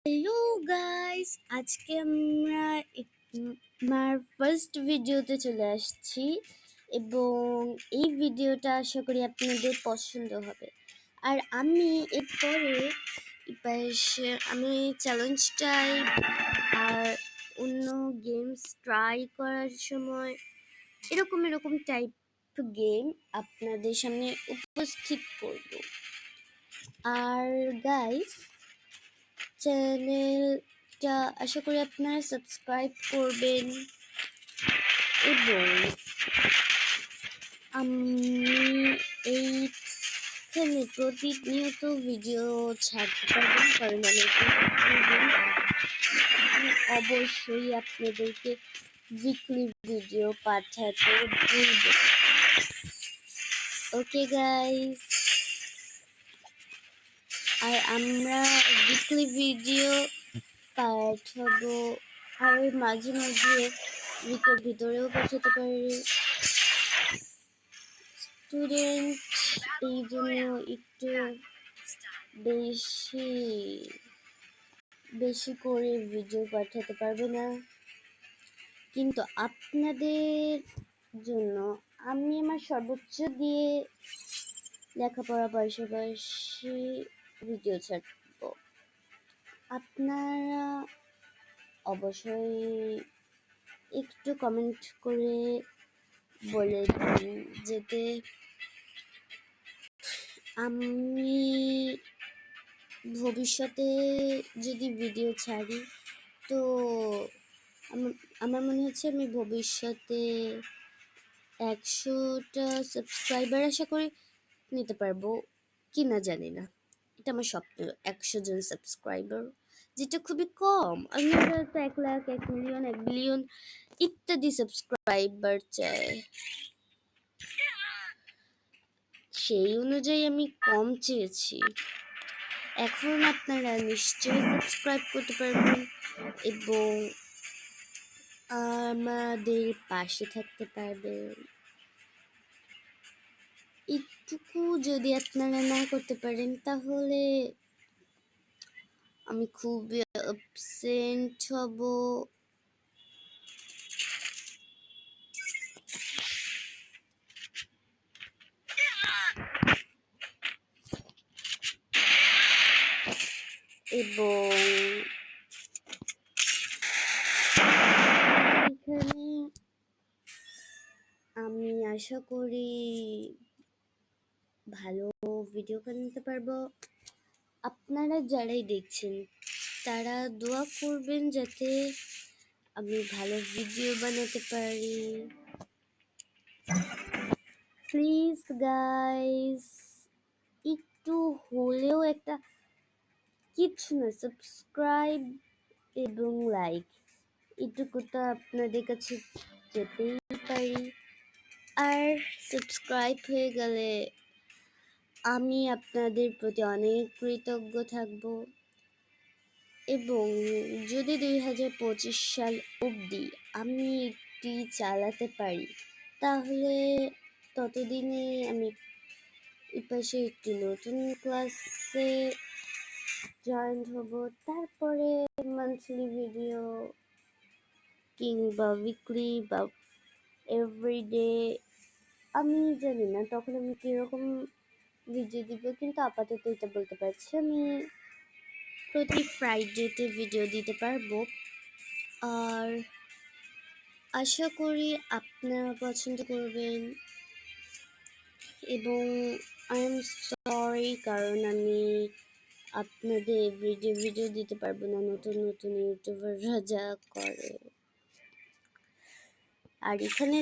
Hello guys, আজকে আমরা আমার ফার্স্ট ভিডিওতে চলে আসছি এবং এই ভিডিওটা আশা করি আপনাদের পছন্দ হবে। আর আমি এরপরে আমি চ্যালেঞ্জটাই আর অন্য গেমস ট্রাই করার সময় এরকম টাইপ গেম আপনাদের সামনে উপস্থিত করব। আর গাইস, চ্যানেলটা আশা করি আপনারা সাবস্ক্রাইব করবেন এবং আমি এইখানে প্রতিনিয়ত ভিডিও ছাড়তে পারবেন, কারণ আমি অবশ্যই আপনাদেরকে উইকলি ভিডিও পাঠাতে বলবো। ওকে গাইস, আর আমরা উইকলি ভিডিও পাঠাবো আর মাঝে মাঝে উইকের ভিতরেও পাঠাতে পারি। স্টুডেন্ট এই জন্য একটু বেশি বেশি করে ভিডিও পাঠাতে পারবে না, কিন্তু আপনাদের জন্য আমি আমার সর্বোচ্চ দিয়ে লেখাপড়া পাশাপাশি ভিডিও ছাড়ব। আপনারা অবশ্যই একটু কমেন্ট করে বলে দিন যাতে আমি ভবিষ্যতে যদি ভিডিও ছাড়ি তো আমার মনে হচ্ছে আমি ভবিষ্যতে 100টা সাবস্ক্রাইবার আশা করি নিতে পারবো কিনা জানি না। এটা আমার স্বপ্ন, 100 জন সাবস্ক্রাইবার, যেটা খুবই কম। আমরা তো 1 লাখ, 1 মিলিয়ন, 1 বিলিয়ন ইত্যাদি সাবস্ক্রাইবার চাই। সেই অনুযায়ী আমি কম চেয়েছি। এখন আপনারা নিশ্চয়ই সাবস্ক্রাইব করতে পারবেন এবং আমাদের পাশে থাকতে পারবেন। একটুকু যদি আপনারা না করতে পারেন তাহলে আমি খুবই আপসেট হব। এবং এখানে আমি আশা করি ভালো ভিডিও বানাতে পারবো। আপনারা যারাই দেখছেন তারা দোয়া করবেন যাতে আমি ভালো ভিডিও বানাতে পারি। প্লিজ গাইস, একটু হলেও একটা, কিছু না, সাবস্ক্রাইব এবং লাইক, এটুকু তো আপনাদের কাছে যেতেই পারি। আর সাবস্ক্রাইব হয়ে গেলে আমি আপনাদের প্রতি অনেক কৃতজ্ঞ থাকব এবং যদি 2025 সাল অবধি আমি এটি চালাতে পারি তাহলে ততদিনে আমি এপাশে একটি নতুন ক্লাসে জয়েন হব। তারপরে মান্থলি ভিডিও কিংবা উইকলি বা এভরিডে, আমি জানি না তখন আমি কীরকম ভিডিও দিব, কিন্তু আপাতত এটা বলতে পারছি আমি প্রতি ফ্রাইডেতে ভিডিও দিতে পারবো। আর আশা করি আপনারা পছন্দ করবেন এবং আই এম সরি কারণ আমি আপনাদের ভিডিও দিতে পারবো না, নতুন নতুন ইউটিউবাররা যা করে। আর এখানে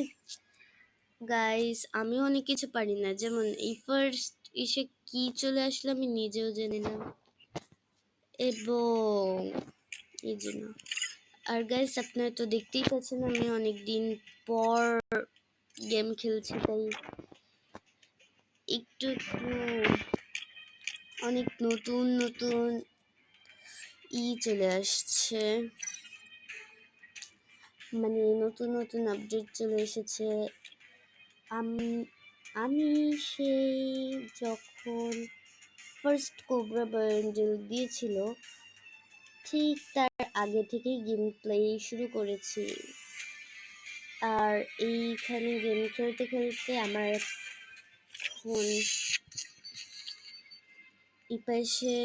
গাইস আমি অনেক কিছু পারি না, যেমন এই ফার্স্ট এসে কি চলে আসলে আমি নিজেও জানি না, এবং এই জন্য। আর গাইস আপনারা তো দেখতেই পাচ্ছেন আমি অনেক দিন পর গেম খেলছি, তাই একটু অনেক নতুন নতুন চলে আসছে, মানে নতুন নতুন আপডেট চলে এসেছে। আমি সেই যখন ফার্স্ট কোবরা বান্ডেল দিয়েছিল ঠিক তার আগে থেকেই গেম প্লে শুরু করেছি। আর এইখানে গেম খেলতে খেলতে আমার ফোন এপাশে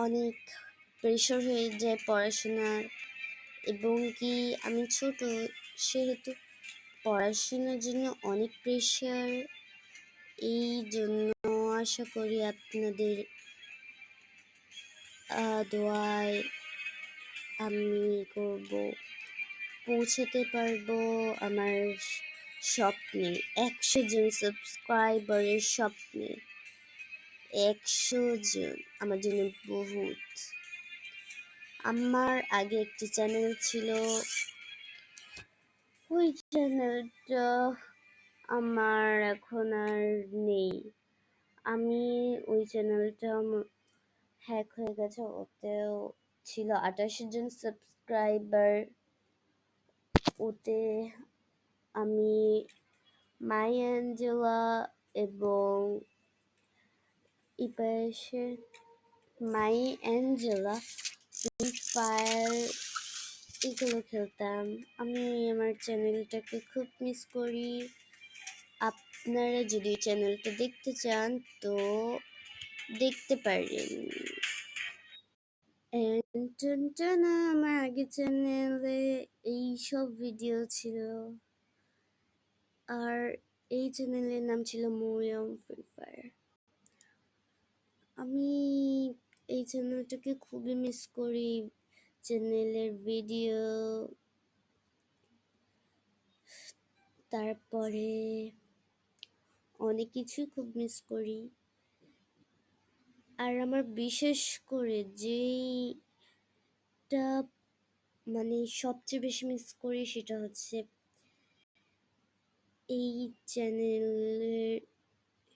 অনেক প্রেশার হয়ে যায় পড়াশোনার, এবং কি আমি ছোট, সেহেতু পড়াশোনার জন্য অনেক প্রেশার। এই জন্য আশা করি আপনাদের দোয়ায় আমি পৌঁছাতে পারবো আমার স্বপ্নে, 100 জন সাবস্ক্রাইবারের স্বপ্নে। 100 জন আমার জন্য বহুত। আমার আগে একটি চ্যানেল ছিল, ওই চ্যানেলটা আমার এখন আর নেই। আমি ওই চ্যানেলটা হ্যাক হয়ে গেছে। ওতেও ছিল 28 জন সাবস্ক্রাইবার। ওতে আমি মাই অ্যাঞ্জেলা এবং ইপাশে মাই অ্যাঞ্জেলা, ফ্রি ফায়ার এগুলো খেলতাম। আমি আমার চ্যানেলটাকে খুব মিস করি। আপনারা যদি চ্যানেলটা দেখতে চান তো দেখতে পারেন। আমার আগে চ্যানেলে এই সব ভিডিও ছিল, আর এই চ্যানেলের নাম ছিল মরিয়ম ফ্রি ফায়ার। আমি এই চ্যানেলটাকে খুবই মিস করি। চ্যানেলের ভিডিও, তারপরে অনেক কিছুই খুব মিস করি। আর আমার বিশেষ করে যেইটা মানে সবচেয়ে বেশি মিস করি সেটা হচ্ছে এই চ্যানেলের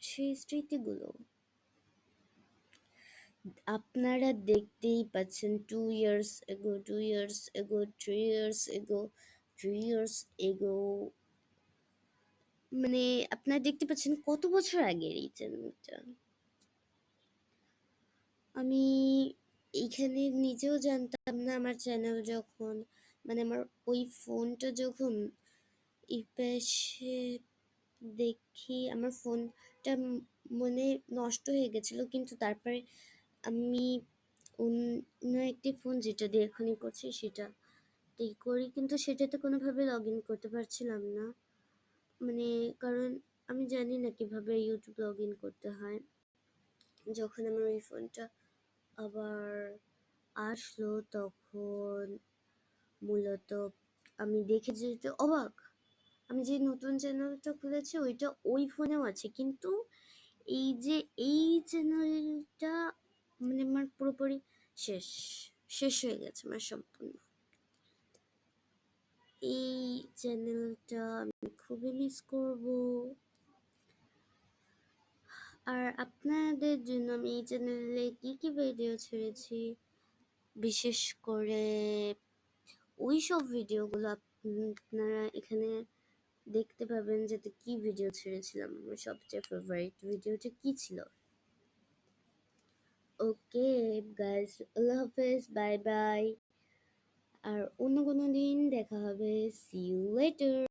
সেই স্মৃতিগুলো। আপনারা দেখতেই পাচ্ছেন 2 years ago, 2 years ago, 3 years ago, 3 years ago, মানে আপনারা দেখতে পাচ্ছেন কত বছর আগের এই চ্যানেলটা। আমি এইখানে নিজেও জানতাম না আমার চ্যানেল যখন, মানে আমার ওই ফোনটা যখন ইপাশে দেখি আমার ফোনটা মানে নষ্ট হয়ে গেছিল, কিন্তু তারপরে আমি অন্য একটি ফোন যেটা দিয়ে এখনই করছি সেটা করি, কিন্তু সেটাতে কোনোভাবে লগ ইন করতে পারছিলাম না। মানে কারণ আমি জানি না কিভাবে ইউটিউব লগ ইন করতে হয়। যখন আমার ওই ফোনটা আবার আসলো তখন মূলত আমি দেখে যেতে অবাক, আমি যে নতুন চ্যানেলটা খুলেছি ওইটা ওই ফোনেও আছে, কিন্তু এই যে এই চ্যানেলটা মানে আমার পুরোপুরি শেষ শেষ হয়ে গেছে আমার সম্পূর্ণ। এই চ্যানেলটা আমি খুবই মিস করব। আর আপনাদের জন্য আমি এই চ্যানেলে কি কি ভিডিও ছেড়েছি, বিশেষ করে ওই সব ভিডিওগুলো আপনারা এখানে দেখতে পাবেন, যাতে কি ভিডিও ছেড়েছিলাম, আমার সবচেয়ে ফেভারিট ভিডিওটা কি ছিল। ওকে গাইস, আল্লাহ হাফেজ, বাই বাই। আর অন্য কোনো দিন দেখা হবে। See you letter.